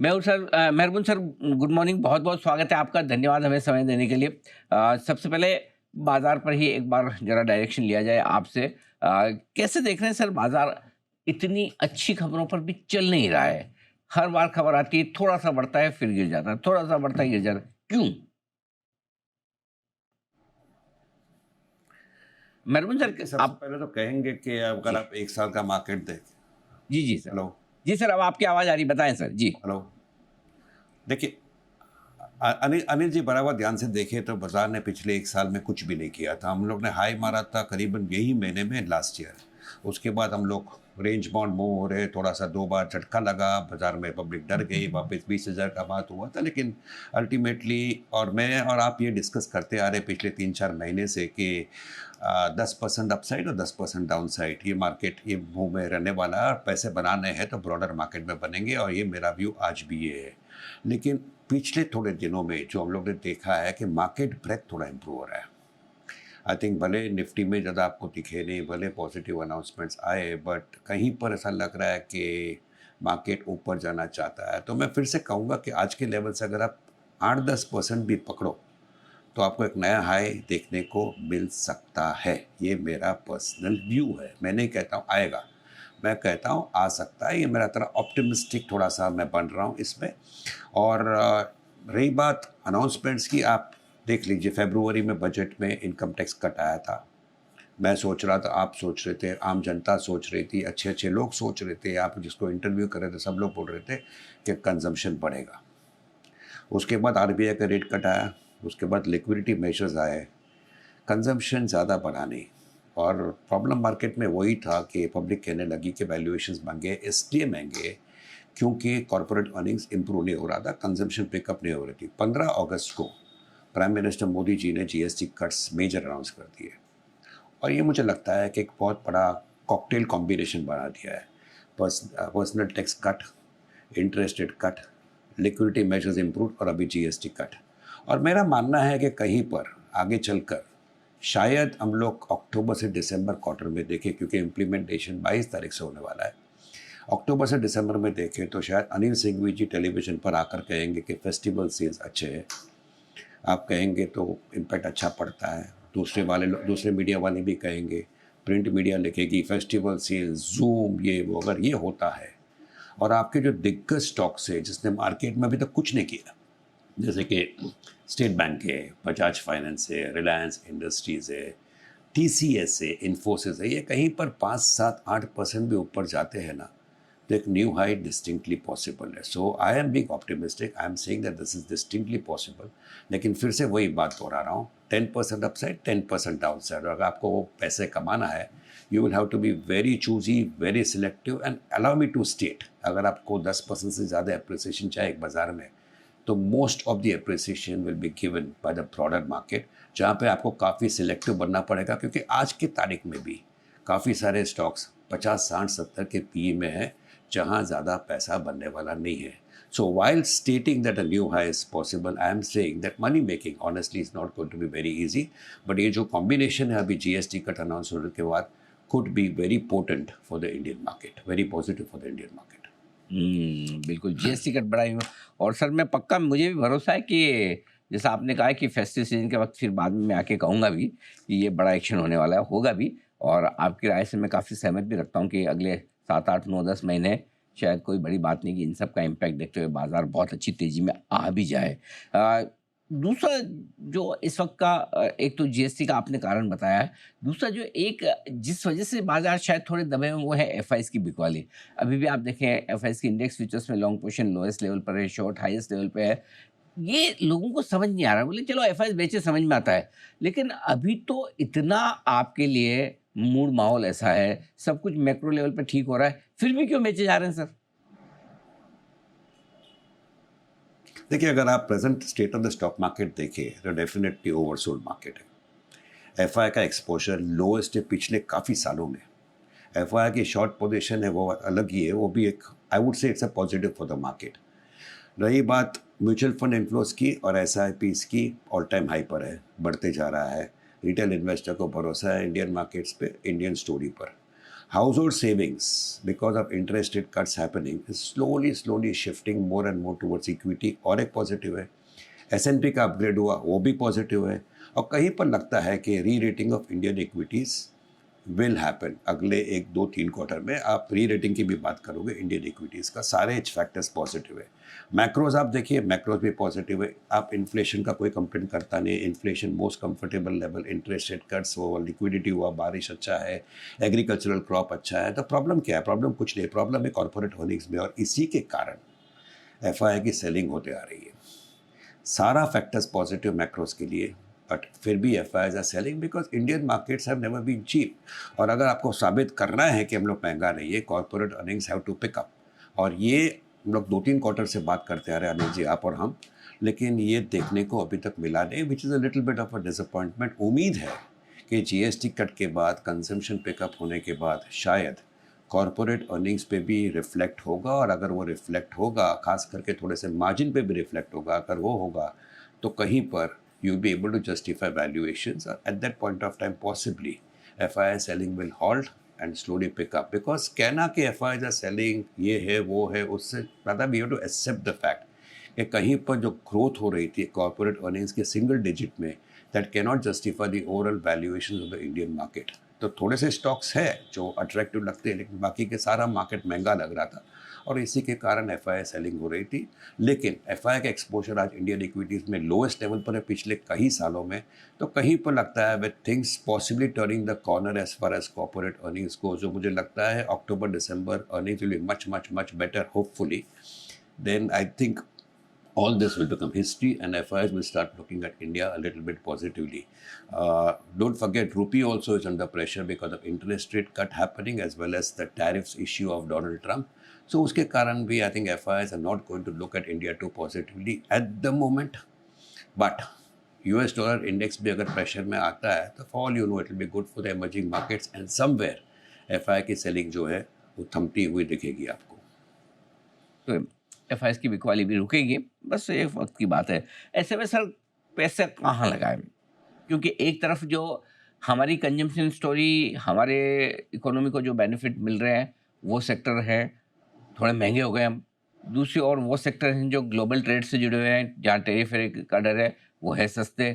मैं हूँ सर मेहरबान सर, गुड मॉर्निंग। बहुत-बहुत स्वागत है आपका, धन्यवाद हमें समय देने के लिए। सबसे पहले बाज़ार पर ही एक बार ज़रा डायरेक्शन लिया जाए आपसे। कैसे देख रहे हैं सर बाज़ार? इतनी अच्छी खबरों पर भी चल नहीं रहा है। हर बार खबर आती है, थोड़ा-सा बढ़ता है फिर गिर जाता है, थोड़ा-सा बढ़ता है गिर जाता है। क्यों? मेहरबान सर देखिए, सबसे आप पहले तो कहेंगे कि अगर जी। आप 1 साल का मार्केट देखें। जी, जी सर। हेलो, जी सर, अब आपकी आवाज़ आ रही है, बताएँ सर। जी। हेलो। देखिए, अनिल अनिल जी बराबर ध्यान से देखें तो बाज़ार ने पिछले 1 साल में कुछ भी नहीं किया था। हम लोग ने हाई मारा था करीबन यही महीने में लास्ट ईयर। उसके बाद हम लोग रेंज बाउंड मूव हो रहे, थोड़ा-सा 2 बार झटका लगा, बाज़ार में पब्लिक डर गई, वापस 20,000 का बात हुआ था। लेकिन अल्टीमेटली और मैं और आप ये डिस्कस करते आ रहे पिछले 3-4 महीने से कि 10% अपसाइड और 10% डाउनसाइड ये मार्केट ये मूव में रहने वाला है और पैसे बनाने हैं तो ब्रॉडर मार्केट में बनेंगे और ये मेरा व्यू आज भी ये है। लेकिन पिछले थोड़े दिनों में जो हम लोग ने देखा है कि मार्केट ब्रेथ थोड़ा इम्प्रूव हो रहा है। आई थिंक भले निफ्टी में ज़्यादा आपको दिखे नहीं, भले पॉजिटिव अनाउंसमेंट्स आए, बट कहीं पर ऐसा लग रहा है कि मार्केट ऊपर जाना चाहता है। तो मैं फिर से कहूँगा कि आज के लेवल से अगर आप 8-10% भी पकड़ो तो आपको एक नया हाई देखने को मिल सकता है। ये मेरा पर्सनल व्यू है। मैं नहीं कहता हूँ आएगा, मैं कहता हूँ आ सकता है। ये मेरा थोड़ा ऑप्टिमिस्टिक थोड़ा-सा मैं बन रहा हूँ इसमें। और रही बात अनाउंसमेंट्स की, आप देख लीजिए फ़रवरी में बजट में इनकम टैक्स कट आया था। मैं सोच रहा था, आप सोच रहे थे, आम जनता सोच रही थी, अच्छे-अच्छे लोग सोच रहे थे, आप जिसको इंटरव्यू कर रहे थे सब लोग बोल रहे थे कि कंज़म्पशन बढ़ेगा। उसके बाद आरबीआई का रेट कट आया, उसके बाद लिक्विडिटी मेजर्स आए, कंज़म्पशन ज़्यादा बढ़ा नहीं। और प्रॉब्लम मार्केट में वही था कि पब्लिक कहने लगी कि वैल्यूएशंस महँगे इसलिए महँगे क्योंकि कॉर्पोरेट अर्निंग्स इंप्रूव नहीं हो रहा था, कंजम्पशन पिकअप नहीं हो रही थी। 15 अगस्त को प्राइम मिनिस्टर मोदी जी ने जीएसटी कट्स मेजर अनाउंस कर दिए और ये मुझे लगता है कि एक बहुत बड़ा कॉकटेल कॉम्बिनेशन बना दिया है। Personal tax cut, interest rate cut, liquidity measures improve और अभी जीएसटी कट। और मेरा मानना है कि कहीं पर आगे चलकर शायद हम लोग अक्टूबर से दिसंबर क्वार्टर में देखें, क्योंकि इम्प्लीमेंटेशन 22 तारीख से होने वाला है। अक्टूबर से दिसंबर में देखें तो शायद अनिल सिंघवी जी टेलीविज़न पर आकर कहेंगे कि फेस्टिवल सेल्स अच्छे हैं। आप कहेंगे तो इम्पैक्ट अच्छा पड़ता है। दूसरे मीडिया वाले भी कहेंगे, प्रिंट मीडिया लिखेगी फेस्टिवल सेल्स, ज़ूम, ये वो। अगर ये होता है और आपके जो दिग्गज स्टॉक्स है जिसने मार्केट में अभी तक कुछ नहीं किया, जैसे कि स्टेट बैंक है, बजाज फाइनेंस है, रिलायंस इंडस्ट्रीज़ है, टीसीएस है, इन्फोसिस है, ये कहीं पर 5, 7, 8% भी ऊपर जाते हैं ना, तो एक न्यू हाई डिस्टिंक्टली पॉसिबल है। So I am big optimistic, I am saying that this is distinctly possible. लेकिन फिर से वही बात दोहरा रहा हूँ, 10% अपसाइड, 10% डाउनसाइड। अगर आपको वो पैसे कमाना है, you will have to be very choosy, very selective and allow me to state, अगर आपको 10% से ज़्यादा अप्रिसिएशन चाहिए एक बाजार में, तो most of the appreciation will be given by the broader market, जहाँ पे आपको काफ़ी सिलेक्टिव बनना पड़ेगा, क्योंकि आज की तारीख में भी काफ़ी सारे स्टॉक्स 50, 60, 70 के पीई में है, जहाँ ज़्यादा पैसा बनने वाला नहीं है। So while stating that a new high is possible, I am saying that money making honestly is not going to be very easy. But ये जो combination है अभी GST कट अनाउंस होने के बाद could be very potent for the Indian market, very positive for the Indian market. बिल्कुल GST cut बढ़ाई और सर मैं पक्का, मुझे भी भरोसा है कि जैसा आपने कहा है कि फेस्टिव सीजन के वक्त फिर बाद में मैं आके कहूँगा भी कि ये बड़ा एक्शन होने वाला है, होगा भी। और आपकी राय से मैं काफ़ी सहमत भी रखता हूँ कि अगले 7, 8, 9, 10 महीने शायद कोई बड़ी बात नहीं कि इन सब का इम्पैक्ट देखते हुए बाजार बहुत अच्छी तेजी में आ भी जाए। दूसरा जो इस वक्त का एक तो जीएसटी का आपने कारण बताया है, दूसरा जो एक जिस वजह से बाजार शायद थोड़े दबे हुए हैं, वो है एफआईज की बिकवाली। अभी भी आप देखें एफआईज की इंडेक्स फ्यूचर्स में लॉन्ग पोजीशन लोएस्ट लेवल पर है, शॉर्ट हाईएस्ट लेवल पे है। ये लोगों को समझ नहीं आ रहा, बोले चलो एफआईज बेचे समझ में आता है, लेकिन अभी तो इतना आपके लिए मूड माहौल ऐसा है, सब कुछ मैक्रो लेवल पे ठीक हो रहा है, फिर भी क्यों बेचे जा रहे हैं सर? देखिए, अगर आप present state of the stock market देखें तो डेफिनेटली ओवरसोल्ड मार्केट है। एफआई का एक्सपोजर लोएस्ट है पिछले काफ़ी सालों में। एफआई की शॉर्ट पोजीशन है वो अलग ही है, वो भी एक, I would say it's a positive for the market. रही बात म्यूचुअल फंड इन्फ्लोज की और एसआईपीस की, ऑल टाइम हाई पर है, बढ़ते जा रहा है। रिटेल इन्वेस्टर को भरोसा है इंडियन मार्केट्स पे, इंडियन स्टोरी पर। household savings, because of interest rate cuts happening, is slowly shifting more and more towards equity, और एक पॉजिटिव है। S&P का अपग्रेड हुआ, वो भी पॉजिटिव है। और कहीं पर लगता है कि री rating of Indian equities will happen अगले 1-2-3 क्वार्टर में। आप री रेटिंग की भी बात करोगे इंडियन इक्विटीज़ का, सारे फैक्टर्स पॉजिटिव है। मैक्रोज आप देखिए, मैक्रोज भी पॉजिटिव है। आप इन्फ्लेशन का कोई कंप्लेंट करता नहीं, inflation most comfortable level, interest rate cuts हुआ, लिक्विडिटी हुआ, बारिश अच्छा है, एग्रीकल्चरल क्रॉप अच्छा है। तो प्रॉब्लम क्या है? प्रॉब्लम कुछ नहीं, प्रॉब्लम है कॉर्पोरेट अर्निंग्स में, और इसी के कारण एफआई की सेलिंग होते आ रही है। सारा फैक्टर्स पॉजिटिव मैक्रोज के लिए, बट फिर भी FIIs are selling because Indian markets have never been cheap. और अगर आपको साबित करना है कि हम लोग महंगा नहीं है, corporate earnings have to pick up. और ये हम लोग 2-3 क्वार्टर से बात करते आ रहे हैं, अनिल जी, आप और हम, लेकिन ये देखने को अभी तक मिला नहीं, which is a little bit of a disappointment. उम्मीद है कि जीएसटी कट के बाद, कंजम्पशन पिकअप होने के बाद शायद कॉर्पोरेट अर्निंग्स पे भी रिफ्लेक्ट होगा, और अगर वो रिफ्लेक्ट होगा, खास करके थोड़े से मार्जिन पे भी रिफ्लेक्ट होगा, अगर वो होगा तो कहीं पर you'll be able to justify valuations. At that point of time, possibly FII selling will halt and slowly pick up, because कहना कि FIIs are selling ये है वो है, उससे ज़्यादा we have to accept the fact कि कहीं पर जो ग्रोथ हो रही थी कॉर्पोरेट अर्निंग्स के सिंगल डिजिट में, that cannot justify the overall valuations of the Indian market. तो थोड़े से स्टॉक्स है जो अट्रैक्टिव लगते हैं, लेकिन बाकी के सारा मार्केट महंगा लग रहा था, और इसी के कारण एफआई सेलिंग हो रही थी। लेकिन एफआई का एक्सपोजर आज इंडियन इक्विटीज़ में लोएस्ट लेवल पर है पिछले कई सालों में। तो कहीं पर लगता है with things possibly turning the corner as far as corporate earnings को, जो मुझे लगता है October December earnings will be much much much better hopefully, then I think all this will become history and FIs will start looking at India a little bit positively. Don't forget, rupee also is under pressure because of interest rate cut happening as well as the tariffs issue of Donald Trump. So uske karan bhi I think FIs are not going to look at India too positively at the moment. But US dollar index भी अगर pressure में आता है तो for all you know it will be good for the emerging markets, and somewhere FI की selling जो है वो थमती हुई दिखेगी आपको। तो एफआईएस की बिकवाली भी रुकेगी, बस एक वक्त की बात है। ऐसे में सर पैसे कहाँ लगाएं? क्योंकि एक तरफ जो हमारी कंजम्पशन स्टोरी, हमारे इकोनॉमी को जो बेनिफिट मिल रहे हैं वो सेक्टर है, थोड़े महंगे हो गए हम। दूसरी ओर वो सेक्टर हैं जो ग्लोबल ट्रेड से जुड़े हुए हैं, जहाँ टेरिफ का डर है, वो है सस्ते।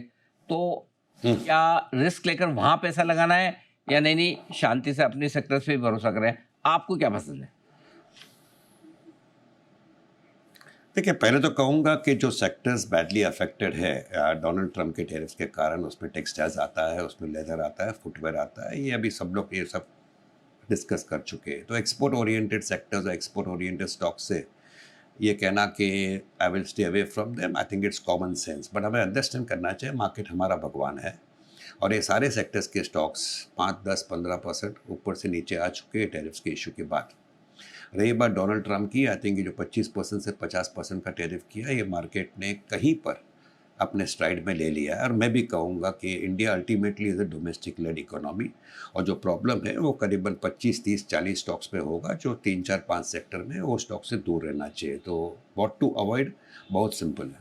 तो क्या रिस्क लेकर वहाँ पैसा लगाना है, या नहीं शांति से अपने सेक्टर पे भी भरोसा करें? आपको क्या पसंद है? देखिए, पहले तो कहूँगा कि जो सेक्टर्स बैडली अफेक्टेड है डोनाल्ड ट्रम्प के टेरिफ के कारण, उसमें टेक्सटाइल्स आता है, उसमें लेदर आता है, फुटवेयर आता है, ये अभी सब लोग ये सब डिस्कस कर चुके हैं। तो एक्सपोर्ट ओरिएंटेड सेक्टर्स और एक्सपोर्ट ओरिएंटेड स्टॉक से ये कहना कि I will stay away from them, I think it's common sense. But हमें अंडरस्टैंड करना चाहिए मार्केट हमारा भगवान है, और ये सारे सेक्टर्स के स्टॉक्स 5-10-15% ऊपर से नीचे आ चुके हैं टेरिफ्स के इशू के बाद। रही बात डोनाल्ड ट्रम्प की, आई थिंक ये जो 25% से 50% का टेरिफ किया, ये मार्केट ने कहीं पर अपने स्ट्राइड में ले लिया है। और मैं भी कहूँगा कि India ultimately is a domestic led economy, और जो प्रॉब्लम है वो करीबन 25-30-40 स्टॉक्स पे होगा, जो 3-4-5 सेक्टर में वो स्टॉक से दूर रहना चाहिए। तो व्हाट टू अवॉइड बहुत सिंपल है।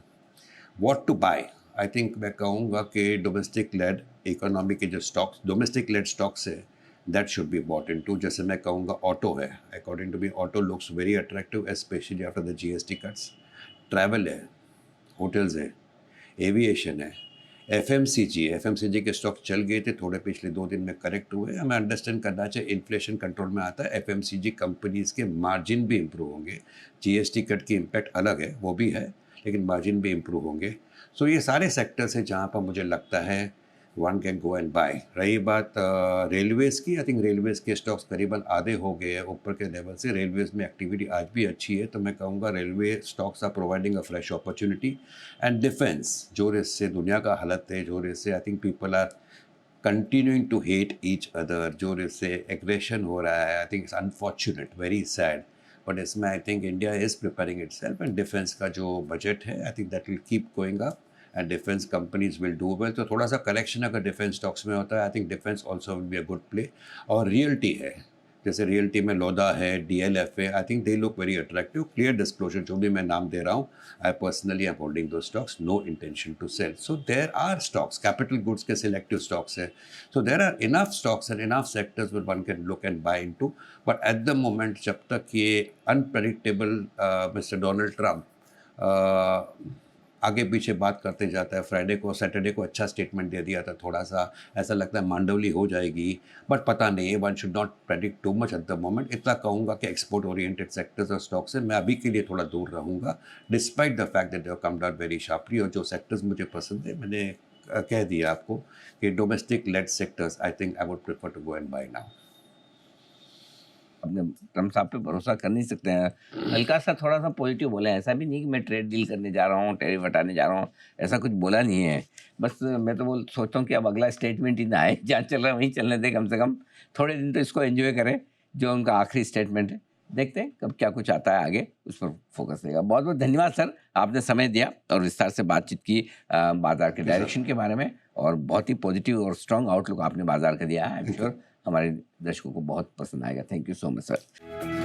What to buy, I think मैं कहूँगा कि डोमेस्टिक लेड इकोनॉमी के जो स्टॉक्स, डोमेस्टिक लेड स्टॉक्स है, that should be bought into। जैसे मैं कहूँगा ऑटो है, according to me auto looks very attractive specially after the GST cuts. Travel है, होटल्स है, एविएशन है, एफएमसीजी के स्टॉक चल गए थे थोड़े, पिछले 2 दिन में करेक्ट हुए। हमें अंडरस्टैंड करना चाहिए इन्फ्लेशन कंट्रोल में आता है, एफएमसीजी कंपनीज़ के मार्जिन भी इम्प्रूव होंगे। जीएसटी कट की इम्पैक्ट अलग है, वो भी है, लेकिन मार्जिन भी इम्प्रूव होंगे। सो ये सारे सेक्टर्स हैं जहाँ पर मुझे लगता है one can go and buy. रही बात रेलवेज़ की, आई थिंक रेलवेज़ के स्टॉक्स करीबन आधे हो गए हैं ऊपर के लेवल से। रेलवेज़ में एक्टिविटी आज भी अच्छी है, तो मैं कहूँगा railway stocks are providing a fresh opportunity. And defence, जो इससे दुनिया का हालत है, जो इससे I think people are continuing to hate each other, जो इससे एग्रेशन हो रहा है, I think it's unfortunate, very sad. But इसमें I think India is preparing itself, and defence का जो बजट है I think that will keep going up and defense companies will do well। तो थोड़ा सा कलेक्शन अगर डिफेंस स्टॉक्स में होता है, I think defence also will be a good play. और रियल्टी है, जैसे रियल्टी में लोधा है, DLF है, I think they look very attractive. Clear disclosure जो भी मैं नाम दे रहा हूँ, आई पर्सनली एम होल्डिंग दो stocks, no intention to sell. So there are stocks, capital goods के सिलेक्टिव स्टॉक्स है. So there are enough stocks and enough sectors with one can look and buy into. But at the moment जब तक ये unpredictable mister Donald Trump आगे पीछे बात करते जाता है, फ्राइडे को सैटरडे को अच्छा स्टेटमेंट दे दिया था, थोड़ा सा ऐसा लगता है मांडवली हो जाएगी, बट पता नहीं है. One should not predict too much eight the moment. इतना कहूँगा कि एक्सपोर्ट ओरिएंटेड सेक्टर्स और स्टॉक से मैं अभी के लिए थोड़ा दूर रहूँगा, despite the fact that they have come down very sharply. और जो सेक्टर्स मुझे पसंद है मैंने कह दिया आपको कि domestic led sectors I think I would prefer to go and buy now. अपने ट्रम्प साहब पे भरोसा कर नहीं सकते हैं. हल्का सा थोड़ा सा पॉजिटिव बोले, ऐसा भी नहीं कि मैं ट्रेड डील करने जा रहा हूँ, टैरिफ हटाने जा रहा हूँ, ऐसा कुछ बोला नहीं है. बस मैं तो बोल सोचता हूँ कि अब अगला स्टेटमेंट ही ना आए, जहाँ चल रहा है वहीं चलने दे, कम से कम थोड़े दिन तो इसको एंजॉय करें, जो उनका आखिरी स्टेटमेंट है. देखते हैं कब क्या कुछ आता है आगे, उस पर फोकस रहेगा. बहुत बहुत धन्यवाद सर, आपने समय दिया और विस्तार से बातचीत की बाजार के डायरेक्शन के बारे में, और बहुत ही पॉजिटिव और स्ट्रांग आउटलुक आपने बाजार का दिया है. आई एम श्योर हमारे दर्शकों को बहुत पसंद आएगा. Thank you so much sir.